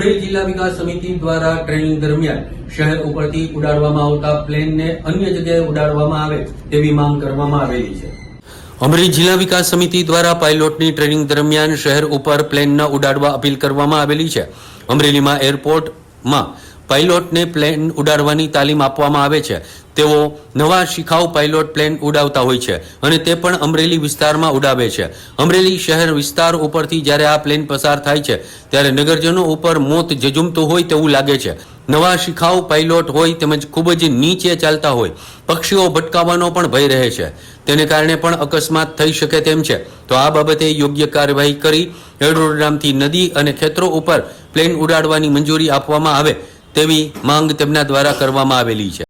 અમરેલી જિલ્લા વિકાસ સમિતિ દ્વારા ટ્રેનિંગ દરમિયાન શહેર ઉપરથી ઉડાડવામાં આવતા પ્લેનને અન્ય જગ્યાએ ઉડાડવામાં આવે તેવી માંગ કરવામાં આવેલી છે। અમરેલી જિલ્લા વિકાસ સમિતિ દ્વારા પાયલોટની ટ્રેનિંગ દરમિયાન શહેર ઉપર પ્લેન ન ઉડાડવા અપીલ કરવામાં આવેલી છે। અમરેલીમાં એરપોર્ટમાં પાયલોટને પ્લેન ઉડાડવાની તાલીમ આપવામાં આવે છે। તેઓ નવા શિખાઉ પાયલોટ પ્લેન ઉડાવતા હોય છે અને તે પણ અમરેલી વિસ્તારમાં ઉડાવે છે। અમરેલી શહેર વિસ્તાર ઉપરથી જ્યારે આ પ્લેન પસાર થાય છે ત્યારે નગરજનો ઉપર મોત ઝઝૂમતું હોય તેવું લાગે છે। નવા શિખાઉ પાયલોટ હોય તેમજ ખૂબ જ નીચે ચાલતા હોય, પક્ષીઓ ભટકાવાનો પણ ભય રહે છે, તેને કારણે પણ અકસ્માત થઈ શકે તેમ છે। તો આ બાબતે યોગ્ય કાર્યવાહી કરી એરોડ્રોમથી નદી અને ખેતરો ઉપર પ્લેન ઉડાડવાની મંજૂરી આપવામાં આવે તેવી માંગ તેમના દ્વારા કરવામાં આવેલી છે।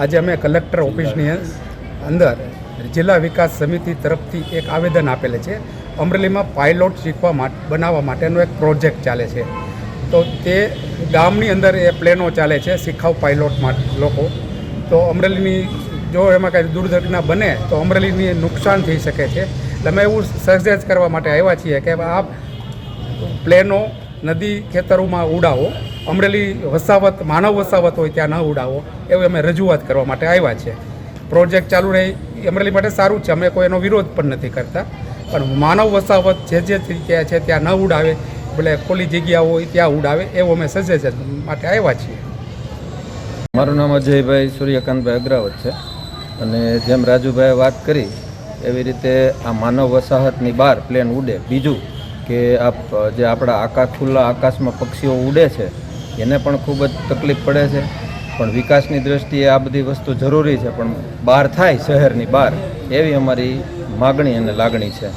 આજે અમે કલેક્ટર ઓફિસની અંદર જિલ્લા વિકાસ સમિતિ તરફથી એક આવેદન આપેલ છે। અમરેલીમાં પાયલોટ બનાવવા માટેનો એક પ્રોજેક્ટ ચાલે છે, તો તે ગામની અંદર એ પ્લેનો ચાલે છે શિખાઉ પાયલોટ લોકો। તો અમરેલીની જો એમાં કાંઈ દુર્ઘટના બને તો અમરેલીની નુકસાન થઈ શકે છે, એટલે અમે એવું સજેસ્ટ કરવા માટે આવ્યા છીએ કે આ પ્લેનો નદી ખેતરોમાં ઉડાવો, અમરેલી વસાવત માનવ વસાવત હોય ત્યાં ન ઉડાવો, એવું અમે રજૂઆત કરવા માટે આવ્યા છે। પ્રોજેક્ટ ચાલુ રહે એ અમરેલી માટે સારું છે, અમે કોઈ એનો વિરોધ પણ નથી કરતા, પણ માનવ વસાવત જે જગ્યા છે ત્યાં ન ઉડાવે, એટલે ખુલ્લી જગ્યા હોય ત્યાં ઉડાવે એવું અમે સજેશન માટે આવ્યા છીએ। મારું નામ અજયભાઈ સૂર્યકાંતભાઈ અગ્રાવત છે અને જેમ રાજુભાઈએ વાત કરી એવી રીતે આ માનવ વસાહતની બહાર પ્લેન ઉડે, બીજું કે જે આપણા ખુલ્લા આકાશમાં પક્ષીઓ ઉડે છે એને પણ ખૂબ જ તકલીફ પડે છે, પણ વિકાસની દૃષ્ટિએ આ બધી વસ્તુ જરૂરી છે, પણ બહાર થાય શહેરની બહાર એવી અમારી માગણી અને લાગણી છે।